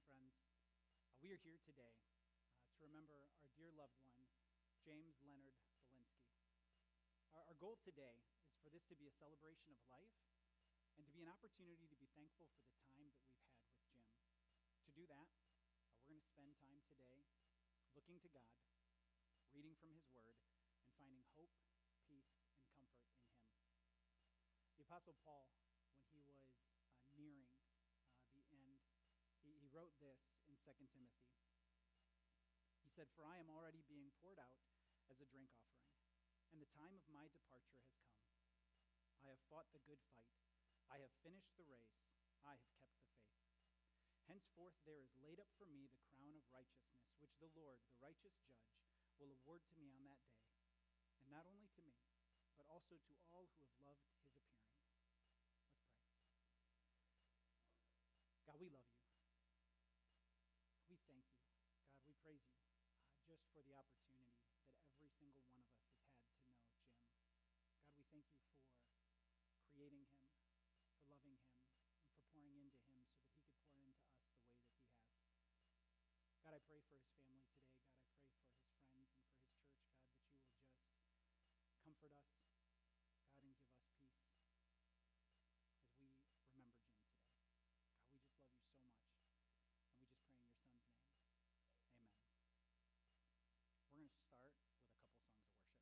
friends. We are here today to remember our dear loved one, James Leonard Bilinski. Our goal today is for this to be a celebration of life and to be an opportunity to be thankful for the time that we've had with Jim. To do that, we're going to spend time today looking to God, reading from his word, and finding hope, peace, and comfort in him. The Apostle Paul, when he was nearing the end, he wrote this in 2 Timothy. He said, "For I am already being poured out as a drink offering, and the time of my departure has come. I have fought the good fight. I have finished the race. I have kept the faith. Henceforth there is laid up for me the crown of righteousness, which the Lord, the righteous judge, will award to me on that day, and not only to me, but also to all who have loved his appearing." Let's pray. God, we love you. We thank you. God, we praise you just for the opportunity that every single one of us has had to know Jim. God, we thank you for creating him, for loving him, and for pouring into him so that he could pour into us the way that he has. God, I pray for his family today. God, I pray for his friends and for his church, God, that you will just comfort us, God, and give us peace as we remember Jim today. God, we just love you so much, and we just pray in your son's name. Amen. We're going to start with a couple songs of worship.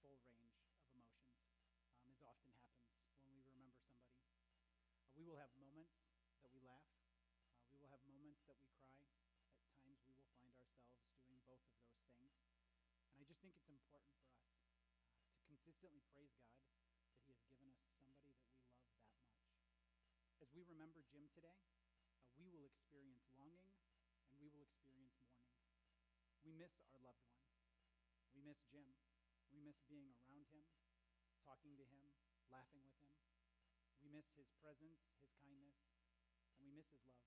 full range of emotions, as often happens when we remember somebody. We will have moments that we laugh. We will have moments that we cry. At times we will find ourselves doing both of those things. And I just think it's important for us to consistently praise God that he has given us somebody that we love that much. As we remember Jim today, we will experience longing and we will experience mourning. We miss our loved one. We miss Jim. We miss being around him, talking to him, laughing with him. We miss his presence, his kindness, and we miss his love.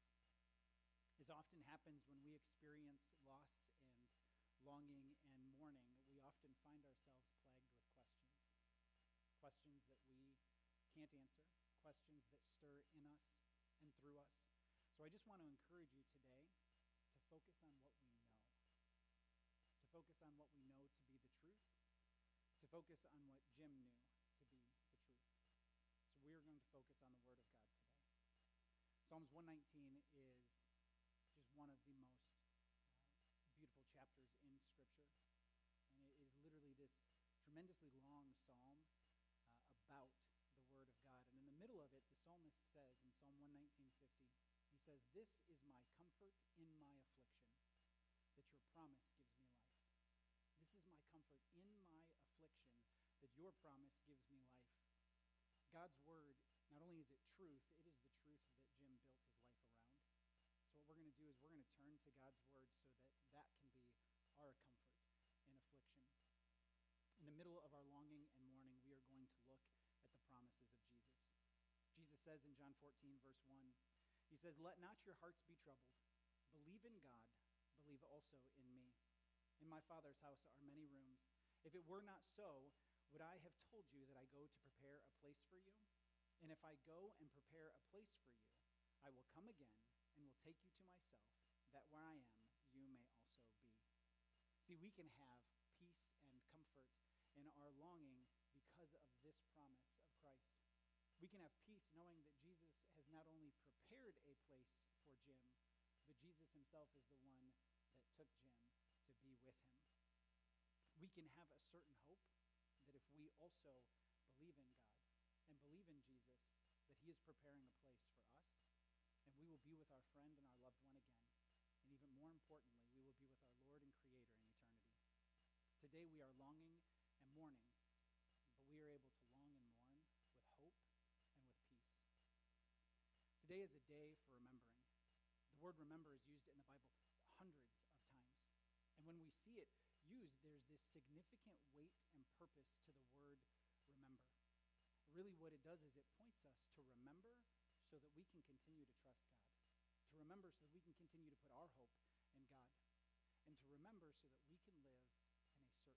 As often happens when we experience loss and longing and mourning, we often find ourselves plagued with questions. Questions that we can't answer, questions that stir in us and through us. So I just want to encourage you today to focus on what we know. To focus on what we know to be the truth. To focus on what Jim knew to be the truth. So we are going to focus on the Word of God today. Psalms 119 is just one of the most beautiful chapters in Scripture. And it is literally this tremendously long psalm about the Word of God. And in the middle of it, the psalmist says in Psalm 119:50, he says, "This is my comfort in my affliction, that your promise gives me life." This is my comfort in my affliction, that your promise gives me life. God's Word, not only is it truth, it is the truth that Jim built his life around. So what we're going to do is we're going to turn to God's Word so that that can be our comfort in affliction. In the middle of our longing and mourning, we are going to look at the promises of Jesus. Jesus says in John 14, verse 1, he says, "Let not your hearts be troubled. Believe in God. Believe also in me. In my Father's house are many rooms. If it were not so, would I have told you that I go to prepare a place for you? And if I go and prepare a place for you, I will come again and will take you to myself, that where I am, you may also be." See, we can have peace and comfort in our longing because of this promise of Christ. We can have peace knowing that Jesus has not only prepared a place for Jim, but Jesus himself is the one that took Jim to be with him. We can have a certain hope that if we also believe in God and believe in Jesus, that he is preparing a place for us, and we will be with our friend and our loved one again. And even more importantly, we will be with our Lord and Creator in eternity. Today we are longing and mourning, but we are able to long and mourn with hope and with peace. Today is a day for remembering. The word remember is used in the Bible hundreds of times. And when we see it used, there's this significant weight and purpose to the word remember. Really what it does is it points us to remember so that we can continue to trust God. To remember so that we can continue to put our hope in God. And to remember so that we can live in a certain way.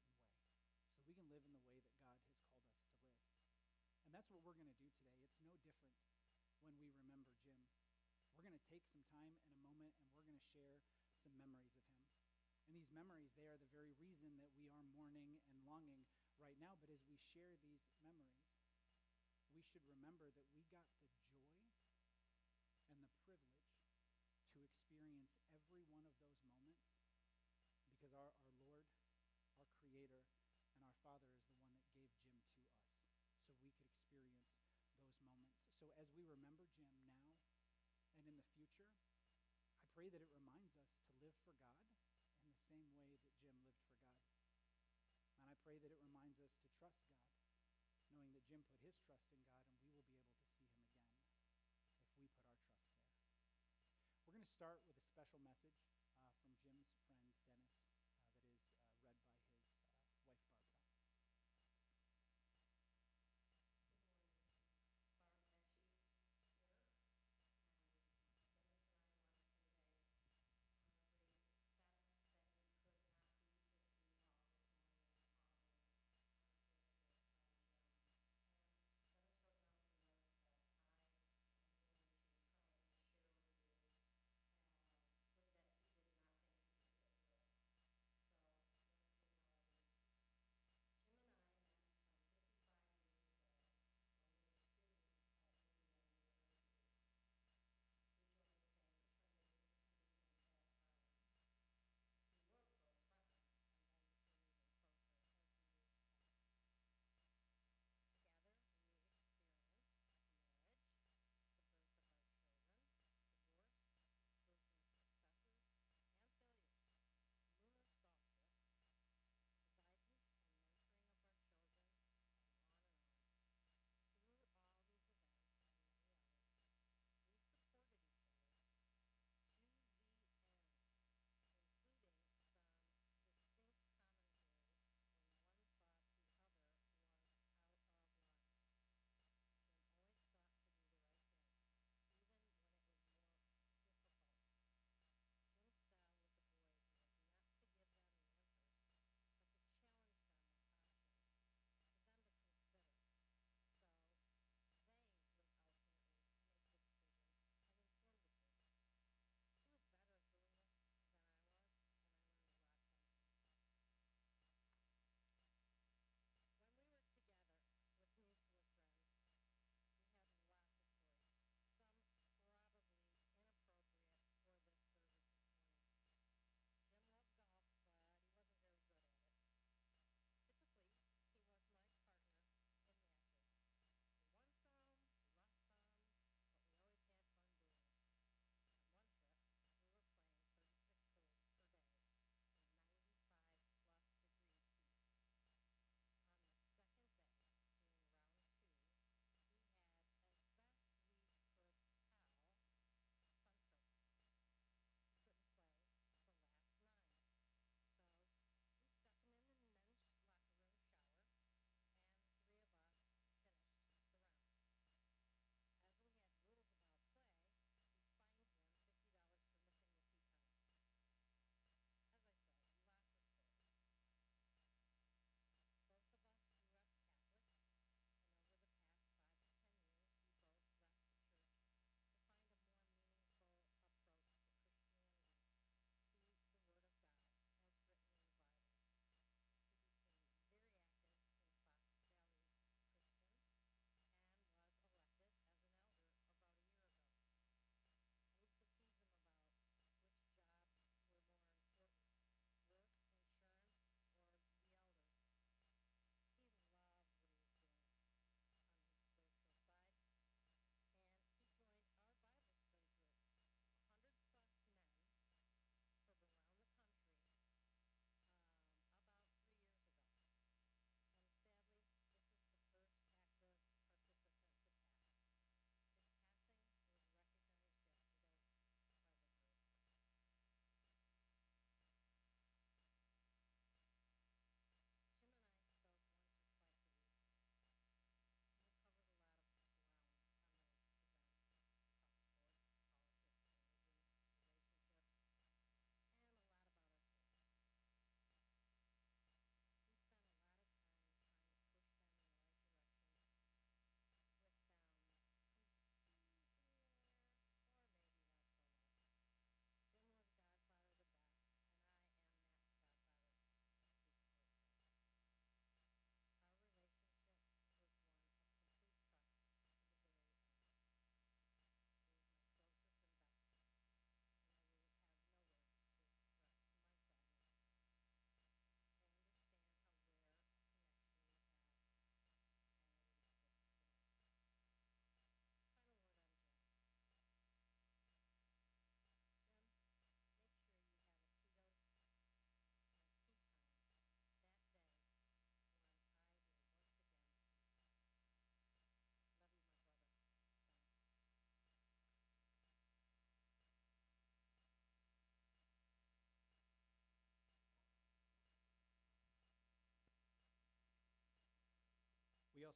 So that we can live in the way that God has called us to live. And that's what we're going to do today. It's no different when we remember Jim. We're going to take some time in a moment and we're going to share some memories of him. And these memories, they are the very reason that we are mourning and longing right now. But as we share these memories, we should remember that we got the joy and the privilege to experience every one of those moments because our Lord, our Creator, and our Father is the one that gave Jim to us so we could experience those moments. So as we remember Jim now and in the future, I pray that it reminds us to live for God in the same way that Jim lived for God. And I pray that it reminds us to trust God, knowing that Jim put his trust in God and we will be able to see him again if we put our trust there. We're going to start with a special message from Jim's friend Dennis that is read by his wife Barbara.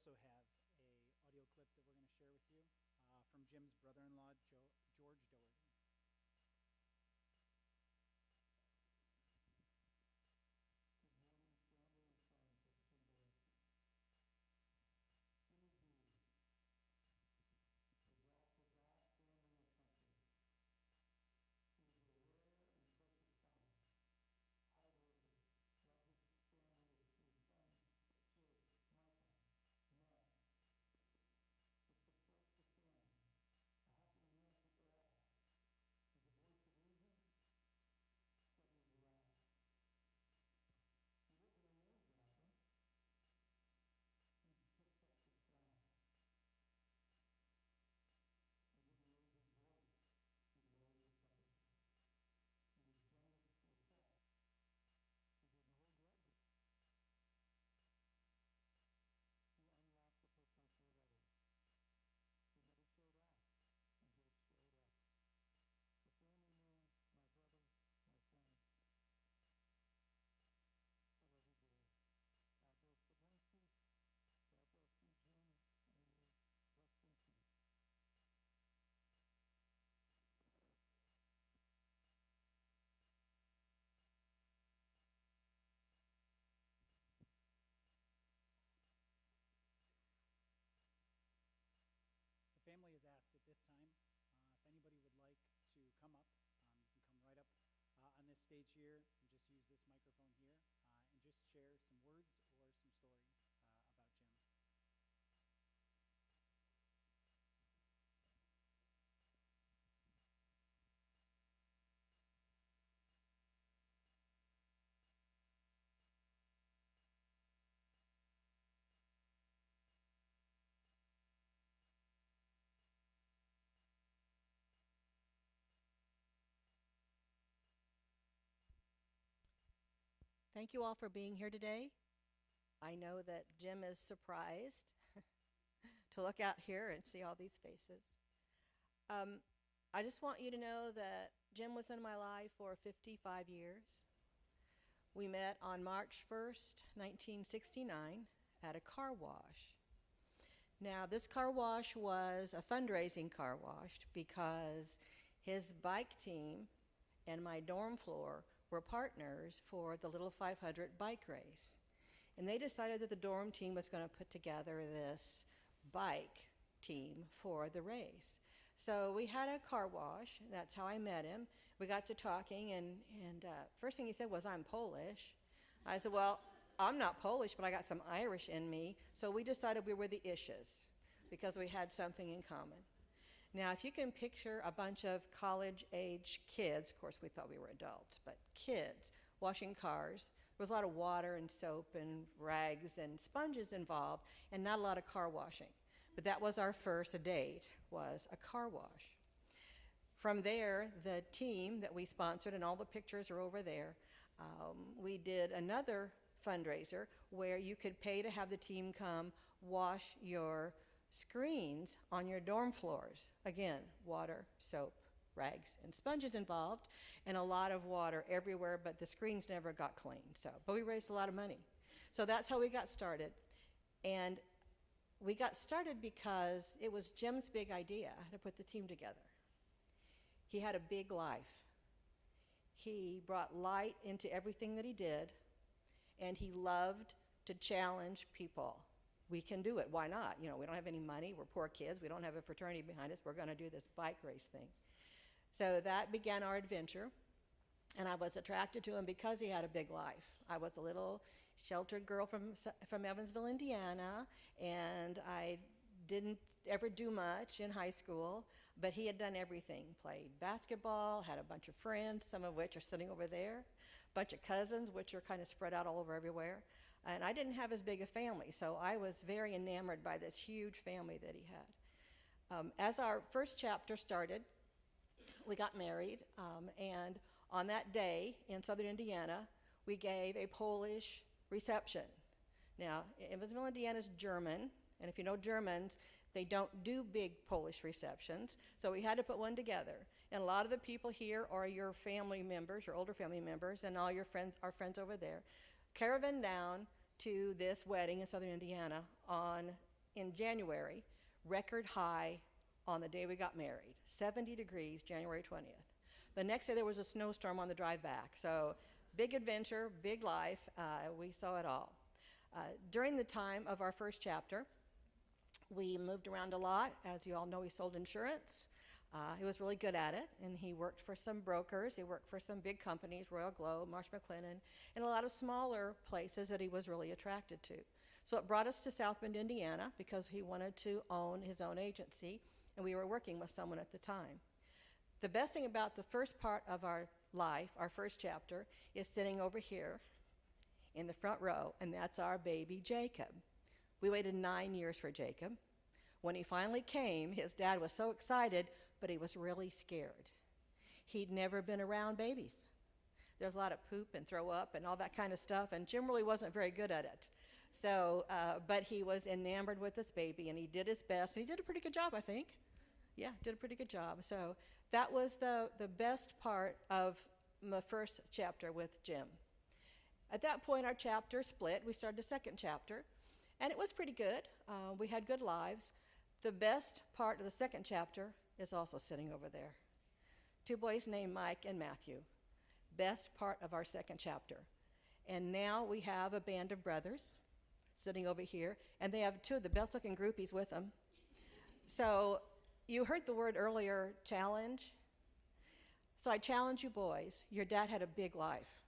also have a audio clip that we're going to share with you from Jim's brother-in-law, George Doherty. Good morning, family and friends of Jim Bilinski. Jimmy B was all for God, family, and country. He was a rare and precious talent, hardworking, loved his family, his sons, Jake, Michael, Matt, the support for family, a helping hand to all. He's a voice of reason, steady as a rock. He wasn't a name dropper. He picked up his crown. He didn't raise his voice. He lowered his voice. He was generous to a fault. He didn't hold grudges. He unlocked the potential of others. He never showed off. He just showed up. The family name, my brother, my friend. I love you, Dave. God bless the Bilinskis. God bless you, Jim, and you rest in peace. The family is asked at this time if anybody would like to come up. You can come right up on this stage here and just use this microphone here and just share some words or some stories about Jim. Thank you all for being here today. I know that Jim is surprised to look out here and see all these faces. I just want you to know that Jim was in my life for 55 years. We met on March 1st, 1969 at a car wash. Now, this car wash was a fundraising car wash because his bike team and my dorm floor were partners for the Little 500 bike race. And they decided that the dorm team was going to put together this bike team for the race. So we had a car wash. That's how I met him. We got to talking, and first thing he said was, "I'm Polish." I said, "Well, I'm not Polish, but I got some Irish in me." So we decided we were the Ishes because we had something in common. Now, if you can picture a bunch of college-age kids, of course we thought we were adults, but kids washing cars, there was a lot of water and soap and rags and sponges involved, and not a lot of car washing. But that was our first date, was a car wash. From there, the team that we sponsored, and all the pictures are over there, we did another fundraiser where you could pay to have the team come wash your screens on your dorm floors. Again, water, soap, rags, and sponges involved, and a lot of water everywhere, but the screens never got cleaned. But we raised a lot of money. So that's how we got started. And we got started because it was Jim's big idea to put the team together. He had a big life. He brought light into everything that he did, and he loved to challenge people. We can do it. Why not? You know, we don't have any money. We're poor kids. We don't have a fraternity behind us. We're going to do this bike race thing. So that began our adventure, and I was attracted to him because he had a big life. I was a little sheltered girl from Evansville, Indiana, and I didn't ever do much in high school, but he had done everything. Played basketball, had a bunch of friends, some of which are sitting over there, a bunch of cousins, which are kind of spread out all over everywhere. And I didn't have as big a family, so I was very enamored by this huge family that he had. As our first chapter started, we got married, and on that day in southern Indiana, we gave a Polish reception. Now, Evansville, Indiana is German, and if you know Germans, they don't do big Polish receptions, so we had to put one together. And a lot of the people here are your family members, your older family members, and all your friends, our friends over there, caravan down to this wedding in southern Indiana on in January, record high on the day we got married, 70 degrees, January 20th. The next day there was a snowstorm on the drive back. So big adventure, big life. We saw it all. During the time of our first chapter, we moved around a lot. As you all know, he sold insurance. He was really good at it, and he worked for some brokers. He worked for some big companies, Royal Globe, Marsh McLennan, and a lot of smaller places that he was really attracted to. So it brought us to South Bend, Indiana, because he wanted to own his own agency, and we were working with someone at the time. The best thing about the first part of our life, our first chapter, is sitting over here in the front row, and that's our baby Jacob. We waited 9 years for Jacob. When he finally came, his dad was so excited, but he was really scared. He'd never been around babies. There's a lot of poop and throw up and all that kind of stuff, and Jim really wasn't very good at it. So, but he was enamored with this baby, and he did his best, and he did a pretty good job, I think. Yeah, did a pretty good job. So that was the best part of the first chapter with Jim. At that point, our chapter split. We started a second chapter, and it was pretty good. We had good lives. The best part of the second chapter is also sitting over there. 2 boys named Mike and Matthew. Best part of our second chapter. And now we have a band of brothers sitting over here, and they have 2 of the best-looking groupies with them. So you heard the word earlier, challenge. So I challenge you boys. Your dad had a big life.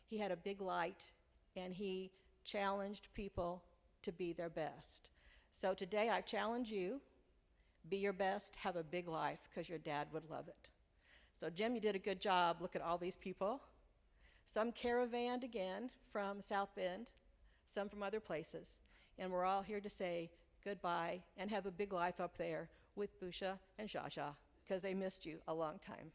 He had a big light, and he challenged people to be their best. So today I challenge you, be your best, have a big life, because your dad would love it. So Jim, you did a good job. Look at all these people. Some caravanned again from South Bend, some from other places. And we're all here to say goodbye and have a big life up there with Busha and Shasha, because they missed you a long time.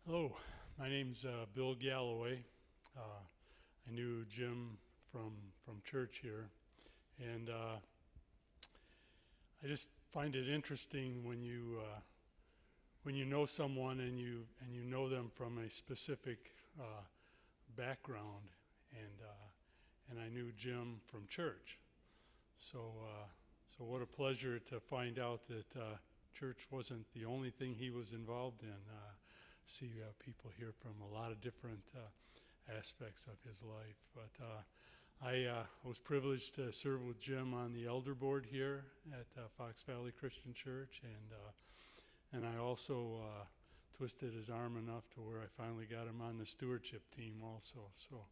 Hello, my name's Bill Galloway. I knew Jim from church here, and I just find it interesting when you know someone and you know them from a specific background, and I knew Jim from church, so what a pleasure to find out that church wasn't the only thing he was involved in. See people here from a lot of different aspects of his life. But I was privileged to serve with Jim on the elder board here at Fox Valley Christian Church, and I also twisted his arm enough to where I finally got him on the stewardship team also. So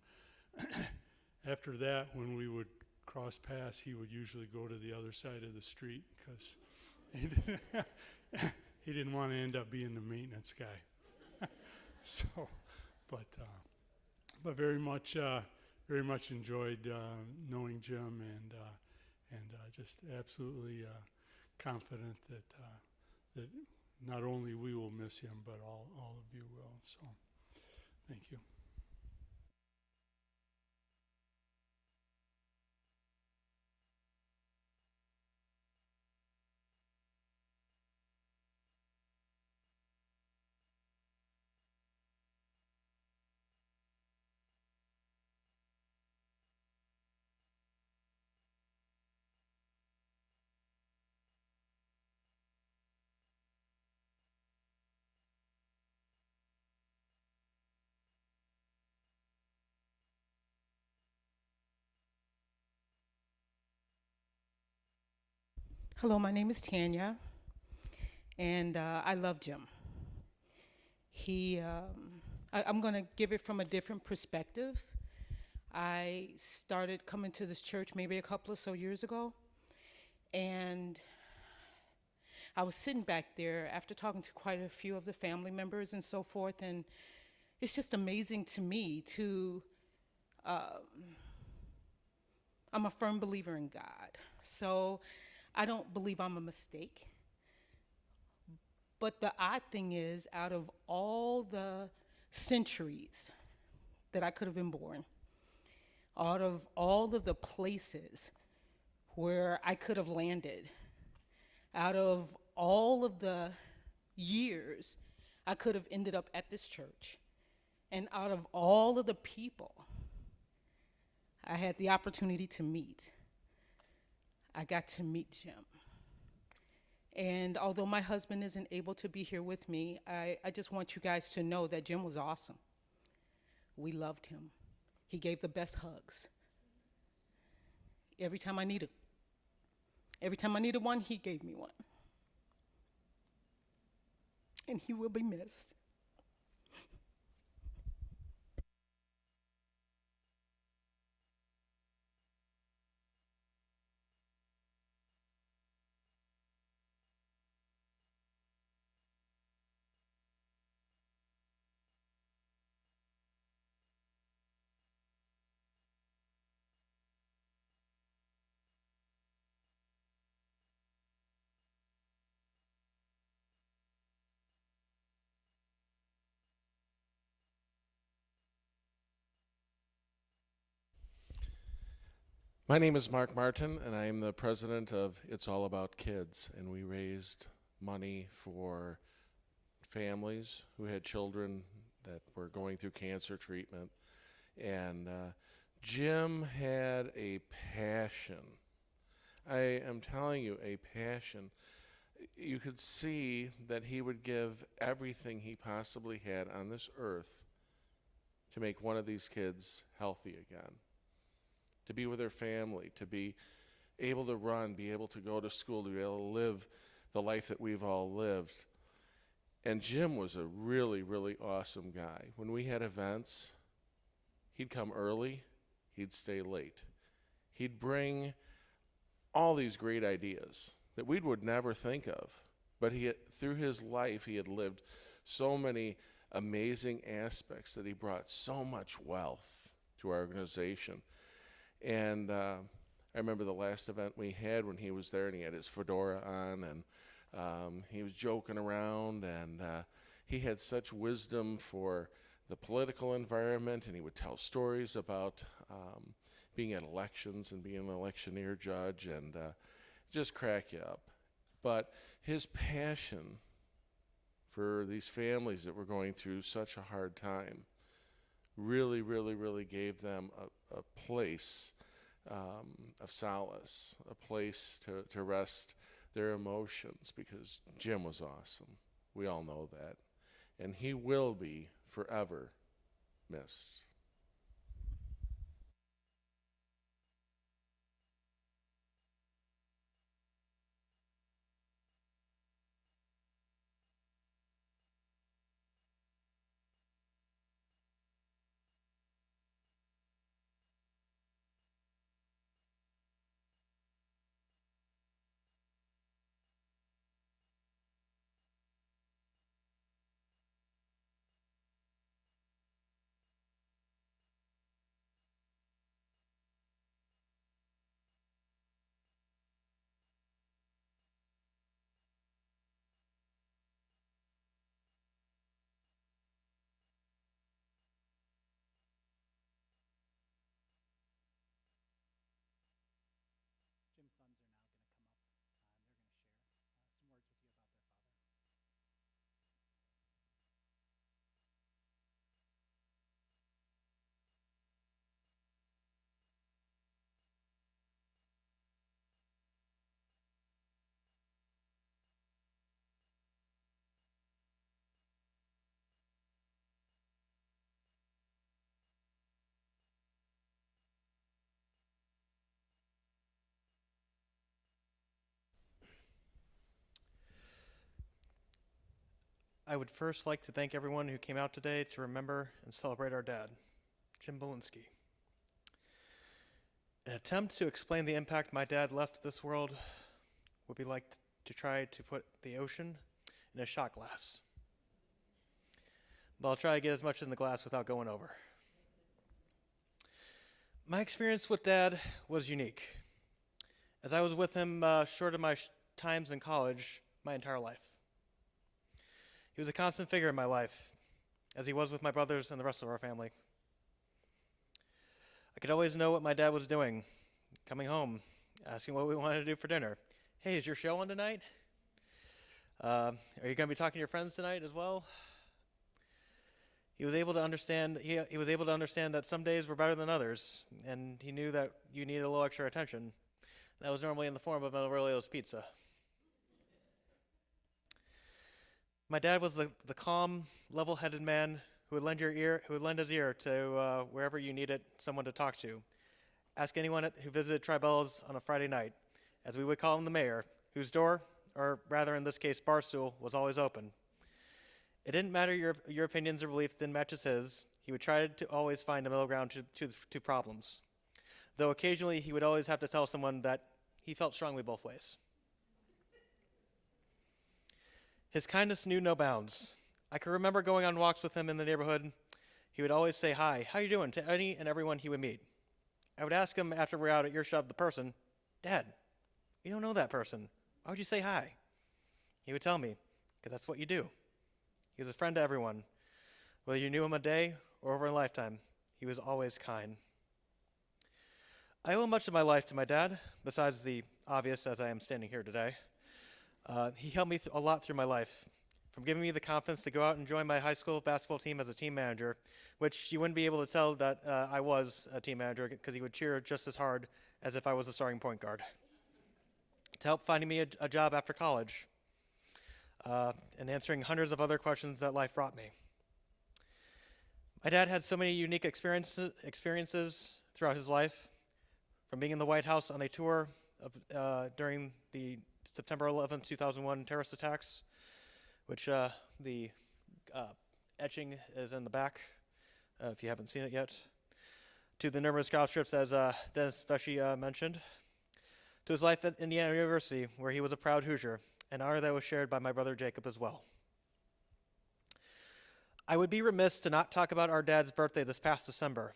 after that, when we would cross paths, he would usually go to the other side of the street because he didn't want to end up being the maintenance guy. So, but very much enjoyed knowing Jim, and just absolutely confident that not only we will miss him, but all of you will. So, thank you. Hello, my name is Tanya, and I love Jim. I'm going to give it from a different perspective. I started coming to this church maybe a couple of so years ago, and I was sitting back there after talking to quite a few of the family members and so forth, and it's just amazing to me to, uh, I'm a firm believer in God. So I don't believe I'm a mistake. But the odd thing is, out of all the centuries that I could have been born, out of all of the places where I could have landed, out of all of the years I could have ended up at this church, and out of all of the people I had the opportunity to meet, I got to meet Jim. And although my husband isn't able to be here with me, I just want you guys to know that Jim was awesome. We loved him. He gave the best hugs. Every time I needed one, he gave me one. And he will be missed. My name is Mark Martin, and I am the president of It's All About Kids. And we raised money for families who had children that were going through cancer treatment. And Jim had a passion. I am telling you, a passion. You could see that he would give everything he possibly had on this earth to make one of these kids healthy again, to be with their family, to be able to run, be able to go to school, to be able to live the life that we've all lived. And Jim was a really, really awesome guy. When we had events, he'd come early, he'd stay late. He'd bring all these great ideas that we would never think of. But through his life, he had lived so many amazing aspects that he brought so much wealth to our organization. And I remember the last event we had when he was there, and he had his fedora on, and he was joking around, and he had such wisdom for the political environment, and he would tell stories about being at elections and being an electioneer judge, and just crack you up. But his passion for these families that were going through such a hard time really, really, really gave them a place of solace, a place to rest their emotions, because Jim was awesome. We all know that. And he will be forever missed. I would first like to thank everyone who came out today to remember and celebrate our dad, Jim Bilinski. An attempt to explain the impact my dad left this world would be like to try to put the ocean in a shot glass. But I'll try to get as much in the glass without going over. My experience with Dad was unique, as I was with him short of my times in college my entire life. He was a constant figure in my life, as he was with my brothers and the rest of our family. I could always know what my dad was doing, coming home, asking what we wanted to do for dinner. Hey, is your show on tonight? Are you going to be talking to your friends tonight as well? He was able to understand. He was able to understand that some days were better than others, and he knew that you needed a little extra attention. That was normally in the form of an Aurelio's pizza. My dad was the calm, level-headed man who would lend his ear to wherever you needed someone to talk to. Ask anyone who visited Tribella's on a Friday night, as we would call him the mayor, whose door, or rather in this case, barstool, was always open. It didn't matter your opinions or beliefs didn't match his. He would try to always find a middle ground to problems, though occasionally he would always have to tell someone that he felt strongly both ways. His kindness knew no bounds. I can remember going on walks with him in the neighborhood. He would always say, "Hi, how you doing?" to any and everyone he would meet. I would ask him after we're out at earshot of the person, "Dad, you don't know that person. Why would you say hi?" He would tell me, "Because that's what you do." He was a friend to everyone. Whether you knew him a day or over a lifetime, he was always kind. I owe much of my life to my dad, besides the obvious as I am standing here today. He helped me a lot through my life, from giving me the confidence to go out and join my high school basketball team as a team manager, which you wouldn't be able to tell that I was a team manager because he would cheer just as hard as if I was a starting point guard. To help finding me a job after college, and answering hundreds of other questions that life brought me. My dad had so many unique experiences throughout his life, from being in the White House on a tour during the September 11, 2001 terrorist attacks, which the etching is in the back, if you haven't seen it yet, to the numerous golf trips, as Dennis Pesci mentioned, to his life at Indiana University, where he was a proud Hoosier, an honor that was shared by my brother Jacob as well. I would be remiss to not talk about our dad's birthday this past December,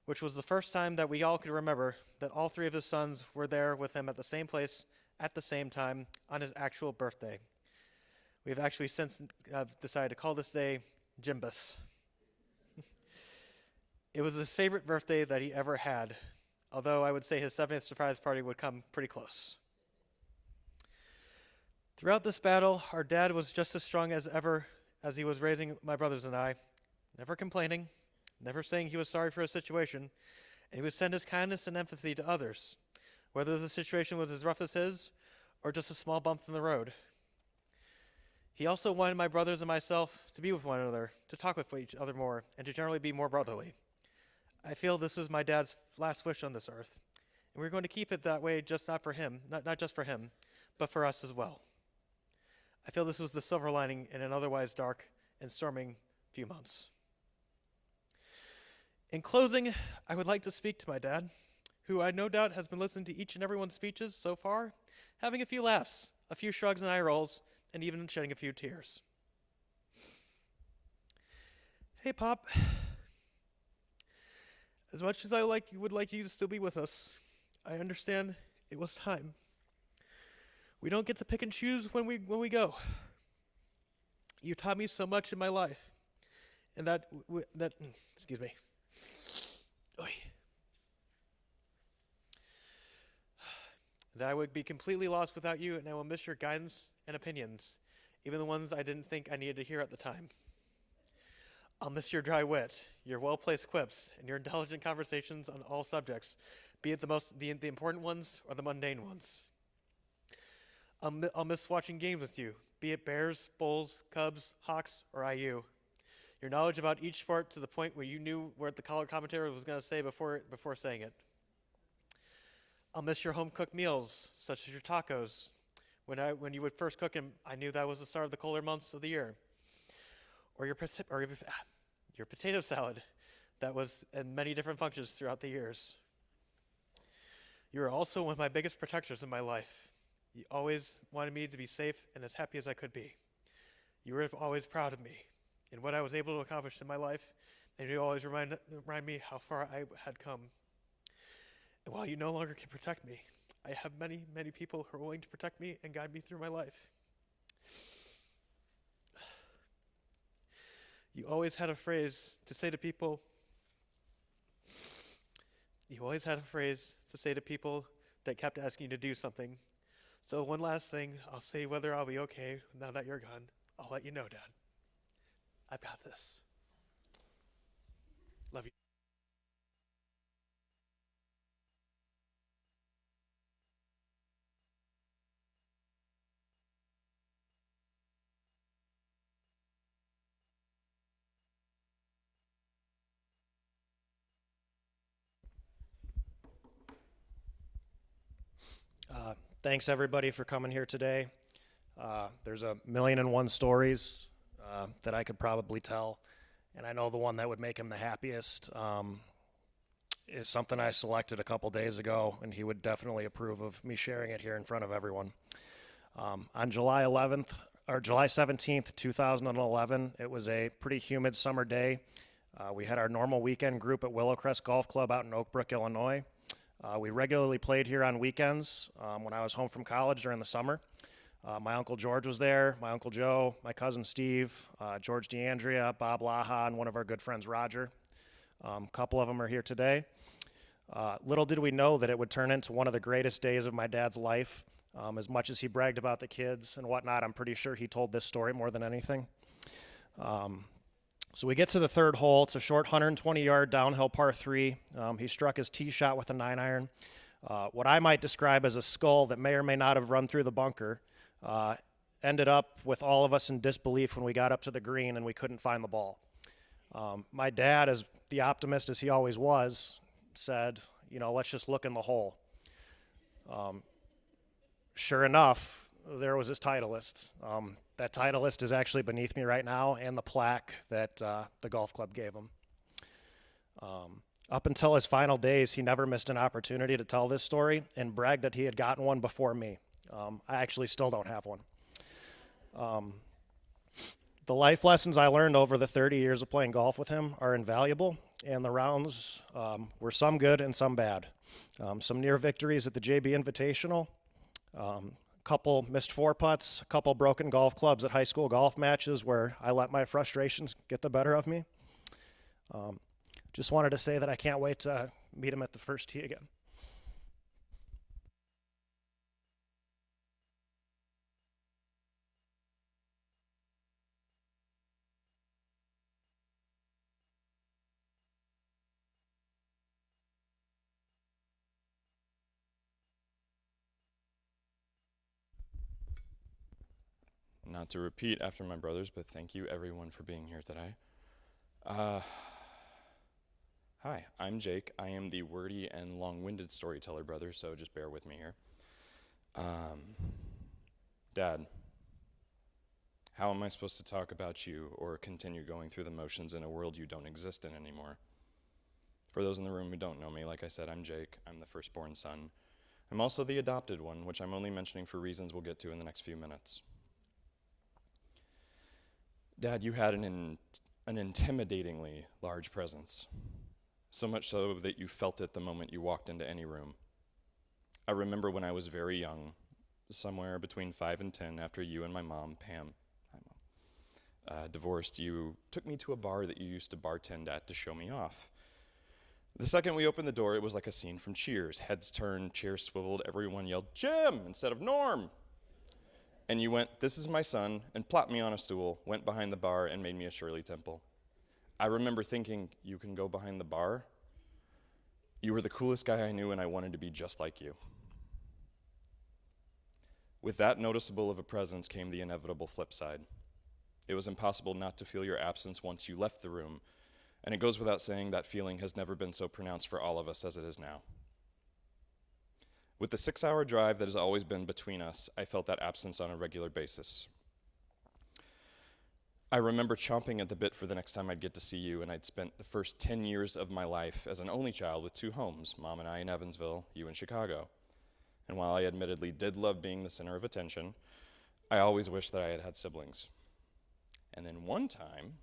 which was the first time that we all could remember that all three of his sons were there with him at the same place at the same time on his actual birthday. We have actually since decided to call this day Jimbus. It was his favorite birthday that he ever had, although I would say his 70th surprise party would come pretty close. Throughout this battle, our dad was just as strong as ever as he was raising my brothers and I, never complaining, never saying he was sorry for his situation, and he would send his kindness and empathy to others, whether the situation was as rough as his or just a small bump in the road. He also wanted my brothers and myself to be with one another, to talk with each other more, and to generally be more brotherly. I feel this is my dad's last wish on this earth, and we're going to keep it that way, just not just for him, but for us as well. I feel this was the silver lining in an otherwise dark and storming few months. In closing, I would like to speak to my dad, who I no doubt has been listening to each and everyone's speeches so far, having a few laughs, a few shrugs and eye rolls, and even shedding a few tears. Hey, Pop. As much as I would like you to still be with us, I understand it was time. We don't get to pick and choose when we go. You taught me so much in my life, and that excuse me. Oy. That I would be completely lost without you, and I will miss your guidance and opinions, even the ones I didn't think I needed to hear at the time. I'll miss your dry wit, your well-placed quips, and your intelligent conversations on all subjects, be it the important ones or the mundane ones. I'll miss watching games with you, be it Bears, Bulls, Cubs, Hawks, or IU. Your knowledge about each sport to the point where you knew what the color commentator was going to say before saying it. I'll miss your home-cooked meals, such as your tacos. When you would first cook them, I knew that was the start of the colder months of the year. or your potato salad that was in many different functions throughout the years. You were also one of my biggest protectors in my life. You always wanted me to be safe and as happy as I could be. You were always proud of me and what I was able to accomplish in my life, and you always remind me how far I had come. And while you no longer can protect me, I have many, many people who are willing to protect me and guide me through my life. You always had a phrase to say to people that kept asking you to do something. So one last thing, I'll say whether I'll be okay now that you're gone. I'll let you know, Dad. I've got this. Love you. Thanks everybody for coming here today. There's a million and one stories that I could probably tell, and I know the one that would make him the happiest is something I selected a couple days ago, and he would definitely approve of me sharing it here in front of everyone. On July 17th, 2011, it was a pretty humid summer day. We had our normal weekend group at Willowcrest Golf Club out in Oak Brook, Illinois. We regularly played here on weekends when I was home from college during the summer. My Uncle George was there, my Uncle Joe, my cousin Steve, George DeAndrea, Bob Laha, and one of our good friends, Roger. A couple of them are here today. Little did we know that it would turn into one of the greatest days of my dad's life. As much as he bragged about the kids and whatnot, I'm pretty sure he told this story more than anything. So we get to the third hole. It's a short 120-yard downhill par 3. He struck his tee shot with a 9-iron. What I might describe as a skull that may or may not have run through the bunker ended up with all of us in disbelief when we got up to the green and we couldn't find the ball. My dad, as the optimist as he always was, said, let's just look in the hole. Sure enough, there was his Titleist. That Titleist is actually beneath me right now, and the plaque that the golf club gave him. Up until his final days, he never missed an opportunity to tell this story and bragged that he had gotten one before me. I actually still don't have one. The life lessons I learned over the 30 years of playing golf with him are invaluable, and the rounds were some good and some bad. Some near victories at the JB Invitational, couple missed 4 putts, a couple broken golf clubs at high school golf matches where I let my frustrations get the better of me. Just wanted to say that I can't wait to meet him at the first tee again. Not to repeat after my brothers, but thank you everyone for being here today. Hi, I'm Jake. I am the wordy and long-winded storyteller brother, so just bear with me here. Dad, how am I supposed to talk about you or continue going through the motions in a world you don't exist in anymore? For those in the room who don't know me, like I said, I'm Jake. I'm the firstborn son. I'm also the adopted one, which I'm only mentioning for reasons we'll get to in the next few minutes. Dad, you had an intimidatingly large presence, so much so that you felt it the moment you walked into any room. I remember when I was very young, somewhere between 5 and 10, after you and my mom, Pam, divorced, you took me to a bar that you used to bartend at to show me off. The second we opened the door, it was like a scene from Cheers. Heads turned, chairs swiveled, everyone yelled, "Jim!" instead of "Norm!" And you went, "This is my son," and plopped me on a stool, went behind the bar, and made me a Shirley Temple. I remember thinking, you can go behind the bar? You were the coolest guy I knew, and I wanted to be just like you. With that noticeable of a presence came the inevitable flip side. It was impossible not to feel your absence once you left the room, and it goes without saying that feeling has never been so pronounced for all of us as it is now. With the 6-hour drive that has always been between us, I felt that absence on a regular basis. I remember chomping at the bit for the next time I'd get to see you, and I'd spent the first 10 years of my life as an only child with 2 homes, Mom and I in Evansville, you in Chicago. And while I admittedly did love being the center of attention, I always wished that I had had siblings. And then one time,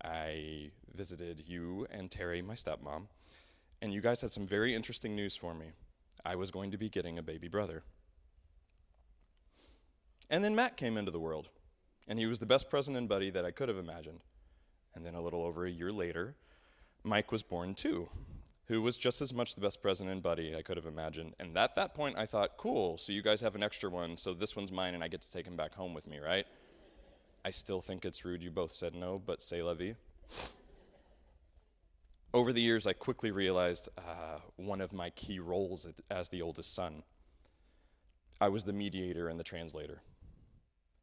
I visited you and Terry, my stepmom, and you guys had some very interesting news for me. I was going to be getting a baby brother. And then Matt came into the world, and he was the best present and buddy that I could have imagined. And then a little over a year later, Mike was born too, who was just as much the best present and buddy I could have imagined. And at that point, I thought, cool, so you guys have an extra one, so this one's mine, and I get to take him back home with me, right? I still think it's rude you both said no, but c'est la vie. Over the years, I quickly realized one of my key roles as the oldest son. I was the mediator and the translator.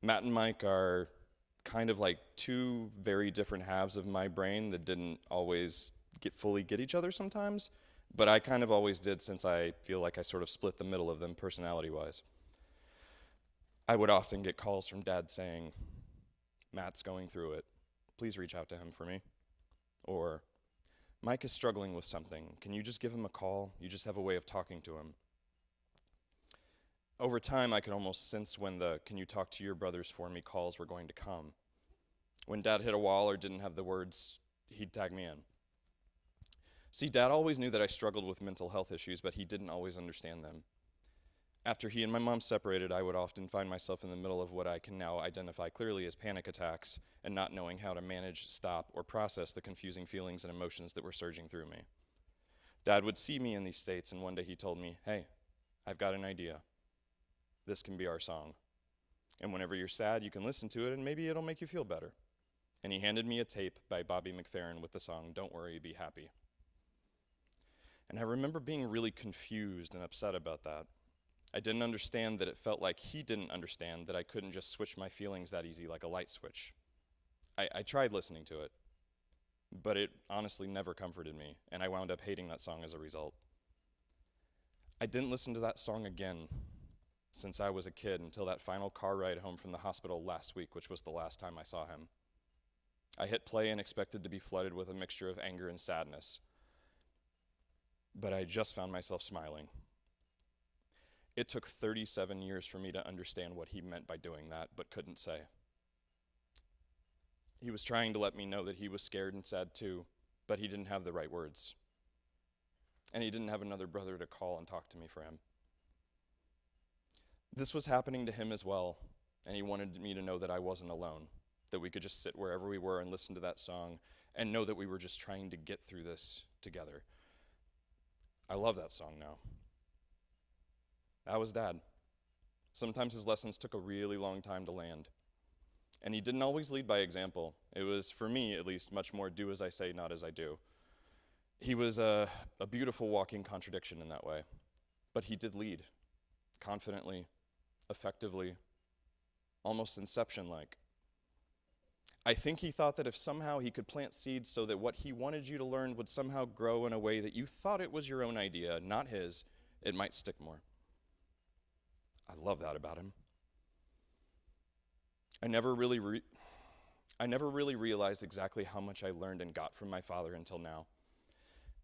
Matt and Mike are kind of like 2 very different halves of my brain that didn't always fully get each other sometimes, but I kind of always did, since I feel like I sort of split the middle of them personality-wise. I would often get calls from Dad saying, Matt's going through it. Please reach out to him for me. Or, Mike is struggling with something. Can you just give him a call? You just have a way of talking to him. Over time, I could almost sense when the "can you talk to your brothers for me" calls were going to come. When Dad hit a wall or didn't have the words, he'd tag me in. See, Dad always knew that I struggled with mental health issues, but he didn't always understand them. After he and my mom separated, I would often find myself in the middle of what I can now identify clearly as panic attacks and not knowing how to manage, stop, or process the confusing feelings and emotions that were surging through me. Dad would see me in these states, and one day he told me, hey, I've got an idea. This can be our song. And whenever you're sad, you can listen to it, and maybe it'll make you feel better. And he handed me a tape by Bobby McFerrin with the song, Don't Worry, Be Happy. And I remember being really confused and upset about that. I didn't understand that it felt like he didn't understand that I couldn't just switch my feelings that easy like a light switch. I tried listening to it, but it honestly never comforted me, and I wound up hating that song as a result. I didn't listen to that song again since I was a kid until that final car ride home from the hospital last week, which was the last time I saw him. I hit play and expected to be flooded with a mixture of anger and sadness, but I just found myself smiling. It took 37 years for me to understand what he meant by doing that, but couldn't say. He was trying to let me know that he was scared and sad too, but he didn't have the right words. And he didn't have another brother to call and talk to me for him. This was happening to him as well, and he wanted me to know that I wasn't alone, that we could just sit wherever we were and listen to that song and know that we were just trying to get through this together. I love that song now. That was Dad. Sometimes his lessons took a really long time to land. And he didn't always lead by example. It was, for me at least, much more do as I say, not as I do. He was a beautiful walking contradiction in that way. But he did lead, confidently, effectively, almost Inception-like. I think he thought that if somehow he could plant seeds so that what he wanted you to learn would somehow grow in a way that you thought it was your own idea, not his, it might stick more. I love that about him. I never really realized exactly how much I learned and got from my father until now.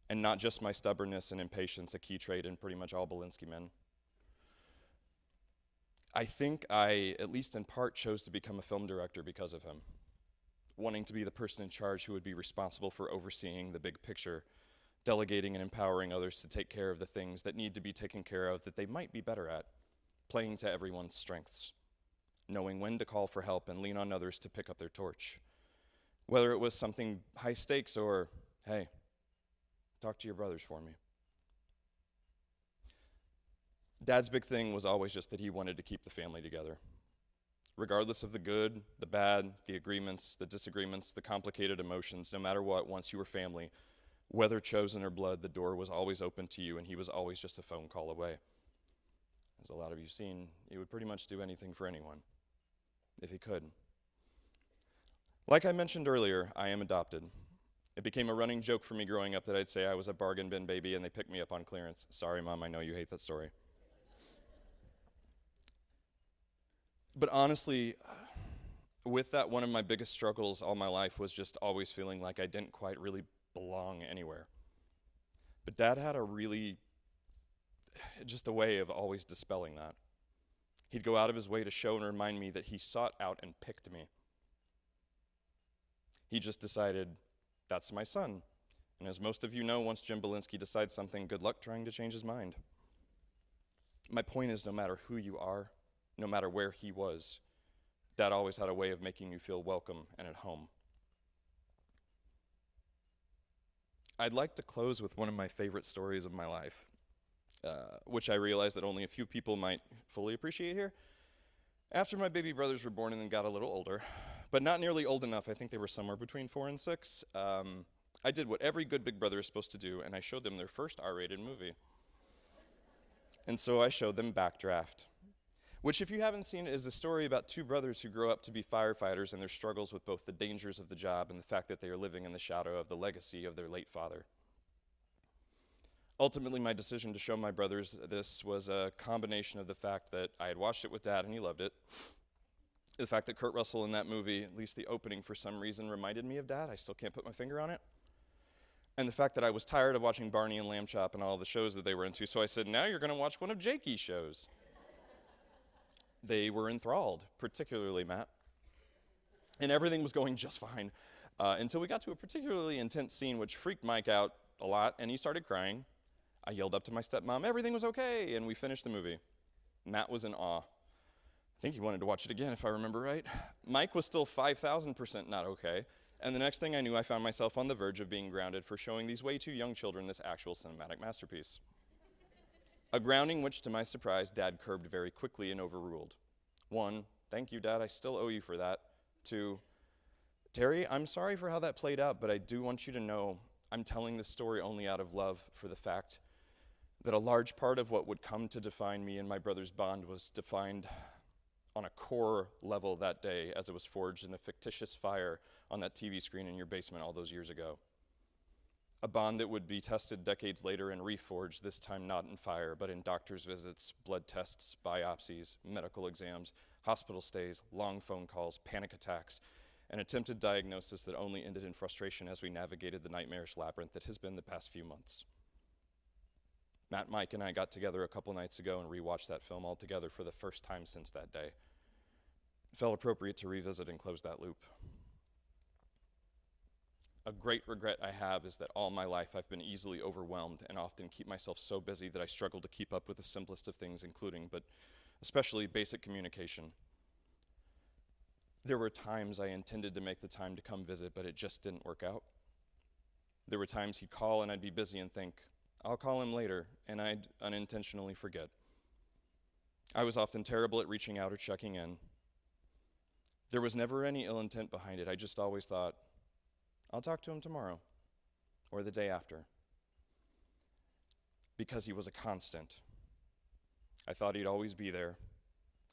And not just my stubbornness and impatience, a key trait in pretty much all Bilinski men. I think I, at least in part, chose to become a film director because of him, wanting to be the person in charge who would be responsible for overseeing the big picture, delegating and empowering others to take care of the things that need to be taken care of that they might be better at, playing to everyone's strengths, knowing when to call for help and lean on others to pick up their torch. Whether it was something high stakes or, hey, talk to your brothers for me. Dad's big thing was always just that he wanted to keep the family together. Regardless of the good, the bad, the agreements, the disagreements, the complicated emotions, no matter what, once you were family, whether chosen or blood, the door was always open to you and he was always just a phone call away. As a lot of you have seen, he would pretty much do anything for anyone, if he could. Like I mentioned earlier, I am adopted. It became a running joke for me growing up that I'd say I was a bargain bin baby and they picked me up on clearance. Sorry, Mom, I know you hate that story. But honestly, With that, one of my biggest struggles all my life was just always feeling like I didn't quite really belong anywhere. But Dad had just a way of always dispelling that. He'd go out of his way to show and remind me that he sought out and picked me. He just decided, that's my son. And as most of you know, once Jim Bilinski decides something, good luck trying to change his mind. My point is, no matter who you are, no matter where he was, Dad always had a way of making you feel welcome and at home. I'd like to close with one of my favorite stories of my life, which I realize that only a few people might fully appreciate here. After my baby brothers were born and then got a little older, but not nearly old enough, I think they were somewhere between 4 and 6, I did what every good big brother is supposed to do, and I showed them their first R-rated movie. And so I showed them Backdraft, which, if you haven't seen it, is a story about two brothers who grow up to be firefighters and their struggles with both the dangers of the job and the fact that they are living in the shadow of the legacy of their late father. Ultimately, my decision to show my brothers this was a combination of the fact that I had watched it with Dad and he loved it, the fact that Kurt Russell in that movie, at least the opening for some reason, reminded me of Dad. I still can't put my finger on it. And the fact that I was tired of watching Barney and Lamb Chop and all the shows that they were into, so I said, now you're going to watch one of Jakey's shows. They were enthralled, particularly Matt. And everything was going just fine until we got to a particularly intense scene which freaked Mike out a lot, and he started crying. I yelled up to my stepmom, everything was okay, and we finished the movie. Matt was in awe. I think he wanted to watch it again, if I remember right. Mike was still 5,000% not okay, and the next thing I knew, I found myself on the verge of being grounded for showing these way too young children this actual cinematic masterpiece. A grounding which, to my surprise, Dad curbed very quickly and overruled. 1, thank you, Dad, I still owe you for that. 2, Terry, I'm sorry for how that played out, but I do want you to know I'm telling this story only out of love for the fact that a large part of what would come to define me and my brother's bond was defined on a core level that day as it was forged in a fictitious fire on that TV screen in your basement all those years ago. A bond that would be tested decades later and reforged, this time not in fire, but in doctor's visits, blood tests, biopsies, medical exams, hospital stays, long phone calls, panic attacks, an attempted diagnosis that only ended in frustration as we navigated the nightmarish labyrinth that has been the past few months. Matt, Mike, and I got together a couple nights ago and rewatched that film all together for the first time since that day. It felt appropriate to revisit and close that loop. A great regret I have is that all my life I've been easily overwhelmed and often keep myself so busy that I struggle to keep up with the simplest of things, including, but especially, basic communication. There were times I intended to make the time to come visit, but it just didn't work out. There were times he'd call and I'd be busy and think, I'll call him later, and I'd unintentionally forget. I was often terrible at reaching out or checking in. There was never any ill intent behind it. I just always thought, I'll talk to him tomorrow or the day after. Because he was a constant. I thought he'd always be there.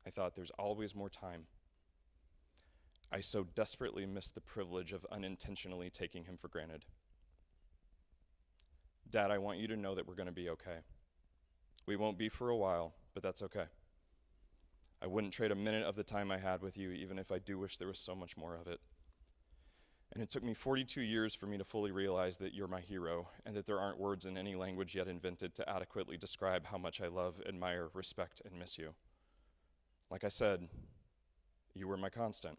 I thought there's always more time. I so desperately missed the privilege of unintentionally taking him for granted. Dad, I want you to know that we're going to be okay. We won't be for a while, but that's okay. I wouldn't trade a minute of the time I had with you, even if I do wish there was so much more of it. And it took me 42 years for me to fully realize that you're my hero, and that there aren't words in any language yet invented to adequately describe how much I love, admire, respect, and miss you. Like I said, you were my constant.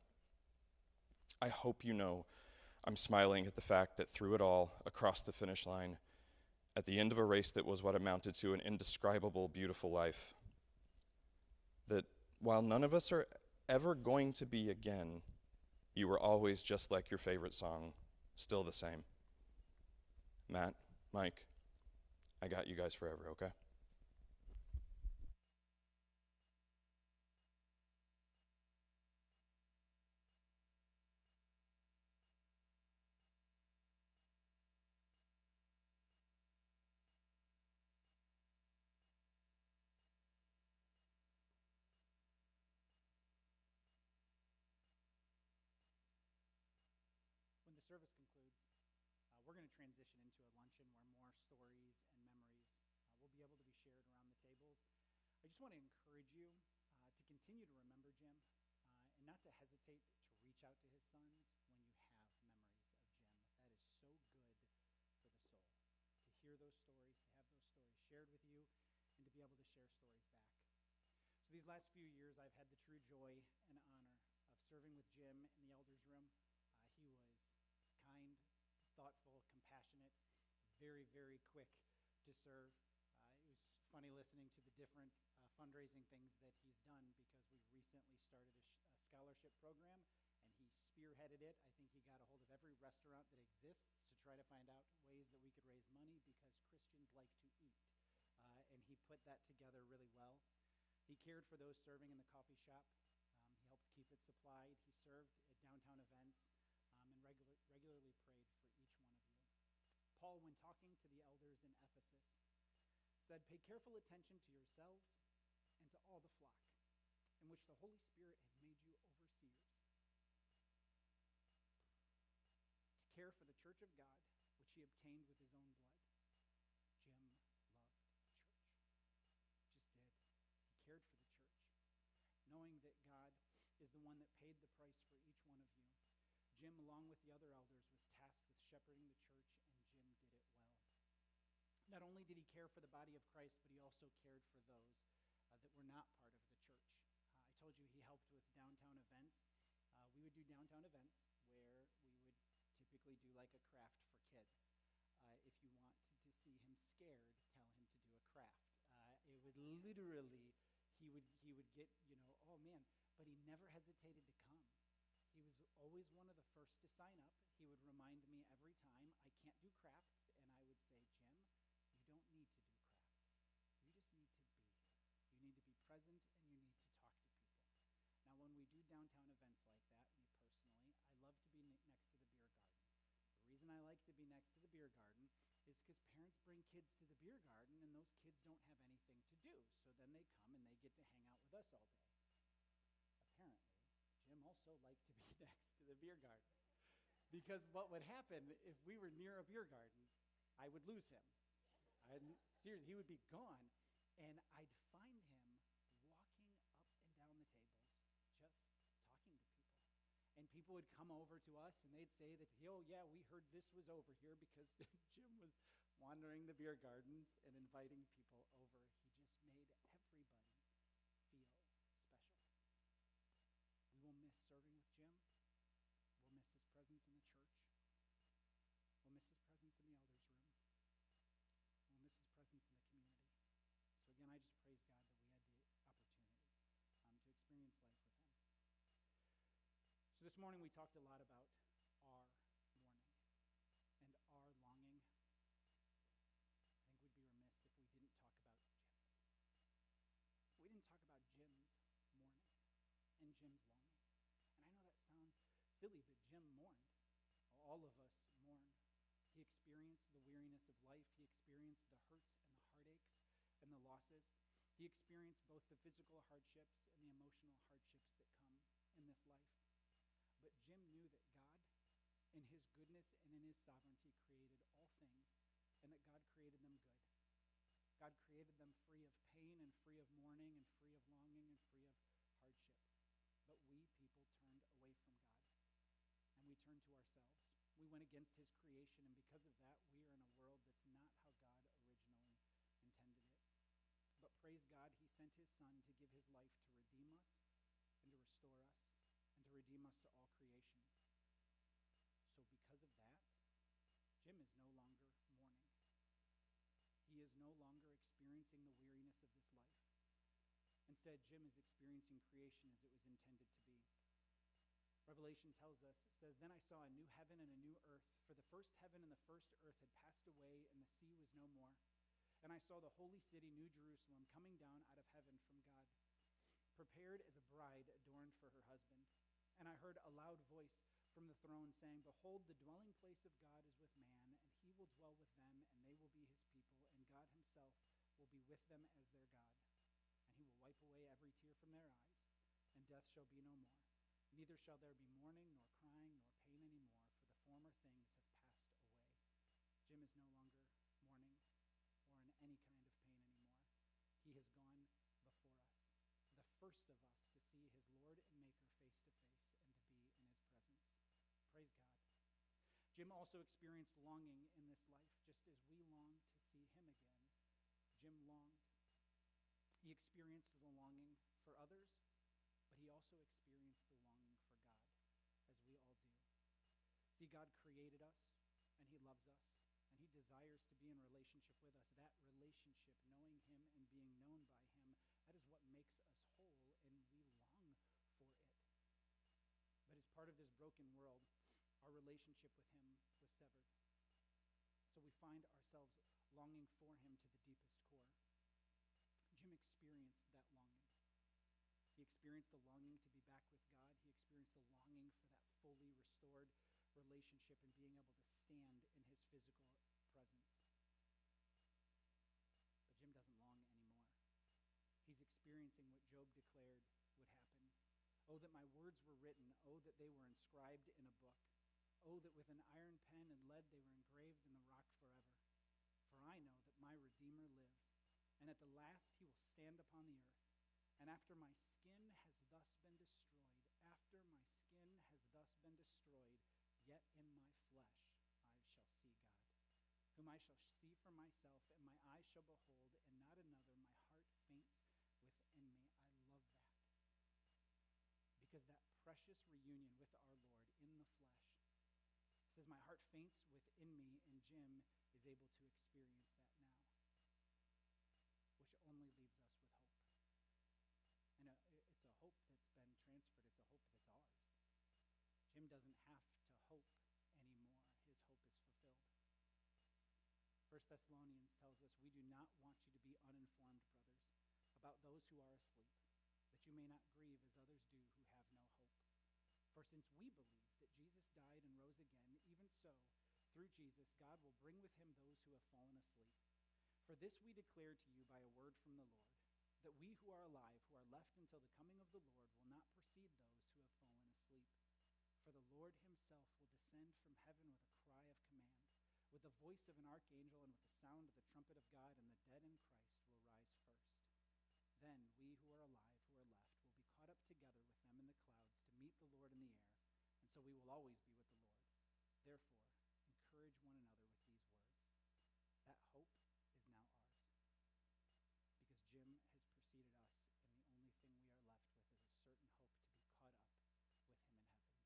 I hope you know I'm smiling at the fact that through it all, across the finish line, at the end of a race that was what amounted to an indescribable, beautiful life, that while none of us are ever going to be again, you were always just like your favorite song, still the same. Matt, Mike, I got you guys forever, okay? When the service concludes, we're going to transition into a luncheon where more stories and memories will be able to be shared around the tables. I just want to encourage you to continue to remember Jim and not to hesitate to reach reach out to his sons when you have memories of Jim. That is so good for the soul, to hear those stories, to have those stories shared with you, and to be able to share stories back. So these last few years, I've had the true joy and honor of serving with Jim in the elders' room. He was kind, thoughtful, compassionate, very, very quick to serve. It was funny listening to the different fundraising things that he's done, because we recently started a scholarship program, and he spearheaded it. I think he got a hold of every restaurant that exists to try to find out ways that we could raise money, because Christians like to eat. And he put that together really well. He cared for those serving in the coffee shop. He helped keep it supplied. He served at downtown events, and regularly prayed for each one of you. Paul, when talking to the elders in Ephesus, said, "Pay careful attention to yourselves and to all the flock, in which the Holy Spirit has made you overseers, to care for the church of God, which he obtained with his own blood." Jim loved church. Just did. He cared for the church, knowing that God is the one that paid the price for each one of you. Jim, along with the other elders, was tasked with shepherding the church, and Jim did it well. Not only did he care for the body of Christ, but he also cared for those that were not part of the church. I told you he helped with downtown events. We would do downtown events where we would typically do like a craft for kids. If you want to see him scared, tell him to do a craft. It would literally, he would get, oh man, but he never hesitated to come. He was always one of the first to sign up. He would remind me every time, I can't do crafts, and I would say, Jim, you don't need to do crafts. You just need to be here. You need to be present, and you need to talk to people. Now, when we do downtown events like that, me personally, I love to be next to the beer garden. The reason I like to be next to the beer garden is because parents bring kids to the beer garden, and those kids don't have anything to do. So then they come, and they get to hang out with us all day. Apparently, Jim also liked to be next to the beer garden, because what would happen if we were near a beer garden, I would lose him. Seriously, he would be gone, and I'd find him walking up and down the tables, just talking to people. And people would come over to us, and they'd say that, oh yeah, we heard this was over here, because Jim was wandering the beer gardens and inviting people over. He just made everybody feel special. We will miss serving with Jim. We'll miss his presence in the church. We'll miss his presence in the elders' room. We'll miss his presence in the community. So again, I just praise God that we had the opportunity to experience life with him. So this morning we talked a lot about our mourning and our longing. I think we'd be remiss if we didn't talk about Jim's. We didn't talk about Jim's mourning and Jim's longing. And I know that sounds silly, but Jim mourned. All of us mourn. He experienced the weariness of life. He experienced the hurts and the heartaches and the losses. He experienced both the physical hardships and the emotional hardships that come in this life. But Jim knew that God, in his goodness and in his sovereignty, created all things, and that God created them good. God created them free of pain and free of mourning and free of longing and free of hardship. But we people turned away from God, and we turned to ourselves. We went against his creation, and because of that, we are in a world that's not how God originally intended it. But praise God, he sent his son to give his life to redeem us and to restore us and to redeem us to all creation. So because of that, Jim is no longer mourning. He is no longer experiencing the weariness of this life. Instead, Jim is experiencing creation as it was intended to be. Revelation tells us, it says, "Then I saw a new heaven and a new earth, for the first heaven and the first earth had passed away, and the sea was no more. And I saw the holy city, New Jerusalem, coming down out of heaven from God, prepared as a bride adorned for her husband. And I heard a loud voice from the throne saying, Behold, the dwelling place of God is with man, and he will dwell with them, and they will be his people, and God himself will be with them as their God. And he will wipe away every tear from their eyes, and death shall be no more. Neither shall there be mourning, nor crying, nor pain anymore, for the former things have passed away." Jim is no longer mourning or in any kind of pain anymore. He has gone before us, the first of us to see his Lord and Maker face to face and to be in his presence. also experienced longing in this life, just as we long to see him again. Jim longed. He experienced the longing for others, but he also experienced the longing for God, as we all do. See, God created us, and he loves us, and he desires to be in relationship with us. That relationship, knowing him and being known by him, that is what makes us whole, and we long for it. But as part of this broken world, our relationship with him was severed. So we find ourselves longing for him to the deepest core. Jim experienced that longing. He experienced the longing to be back with God. He experienced the longing for that fully restored relationship and being able to stand in his physical presence. But Jim doesn't long anymore. He's experiencing what Job declared would happen. Oh, that my words were written. Oh, that they were inscribed in a book. Oh, that with an iron pen and lead they were engraved in the rock forever. For I know that my Redeemer lives, and at the last he will stand upon the earth. And after my skin has thus been destroyed, yet in my flesh I shall see God, whom I shall see for myself, and my eyes shall behold, and not another. My heart faints within me. I love that. Because that precious reunion with our Lord in the flesh says, my heart faints within me, and Jim is able to experience that now, which only leaves us with hope. And it's a hope that's been transferred. It's a hope that's ours. Jim doesn't have to hope anymore. His hope is fulfilled. 1 Thessalonians tells us, we do not want you to be uninformed, brothers, about those who are asleep, that you may not grieve as others do who have no hope. For since we believe that Jesus died and rose again, even so, through Jesus, God will bring with him those who have fallen asleep. For this we declare to you by a word from the Lord, that we who are alive, who are left until the coming of the Lord, will not precede those who have fallen asleep. For the Lord himself will descend from heaven with a cry of command, with the voice of an archangel, and with the sound of the trumpet of God, and the dead in Christ will rise first. Then we who are alive, who are left, will be caught up together with them in the clouds to meet the Lord in the air, and so we will always be with the Lord. Therefore, encourage one another with these words. That hope is now ours, because Jim has preceded us, and the only thing we are left with is a certain hope to be caught up with him in heaven.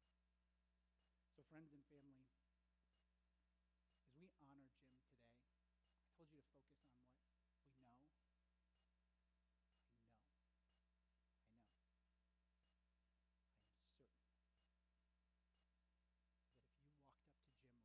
So friends and family, as we honor Jim today, I told you to focus on what we know. I am certain that if you walked up to Jim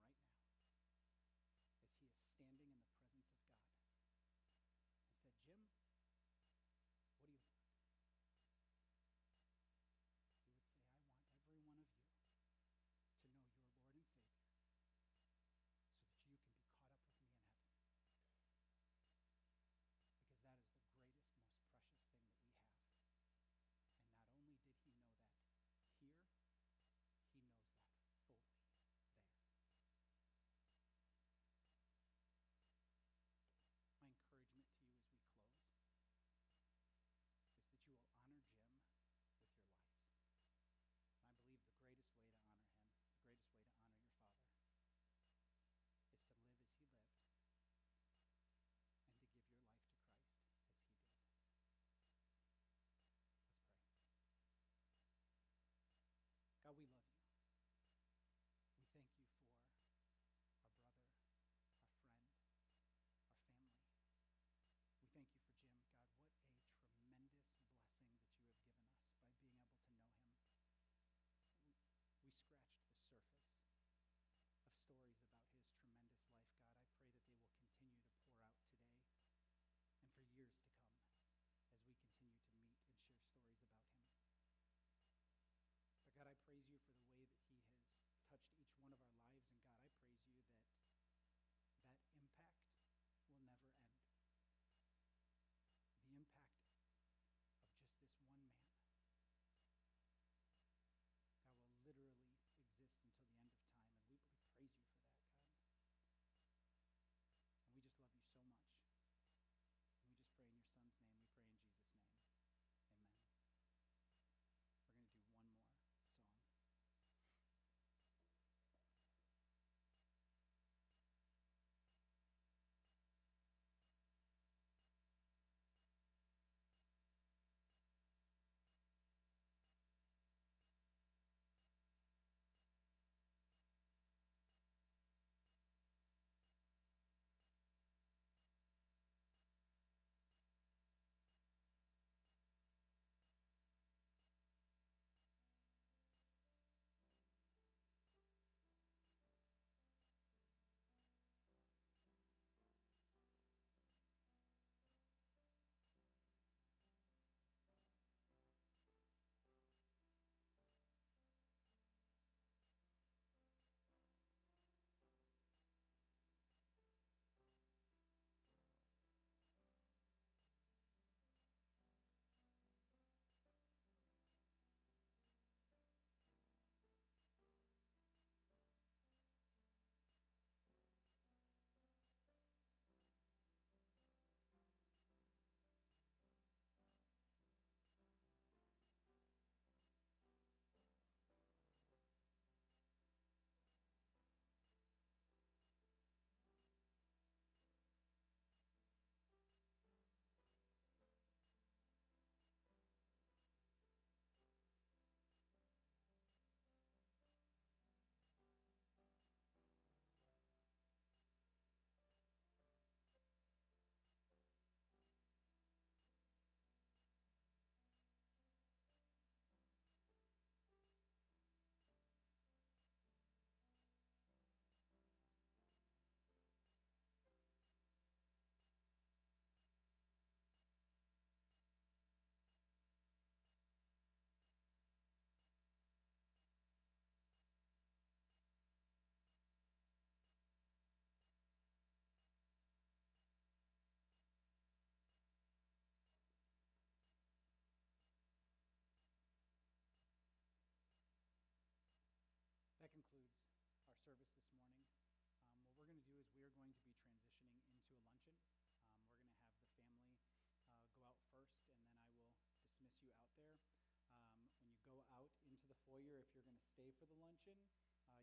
stay for the luncheon,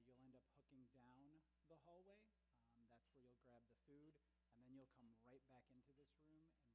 you'll end up hooking down the hallway. That's where you'll grab the food, and then you'll come right back into this room, and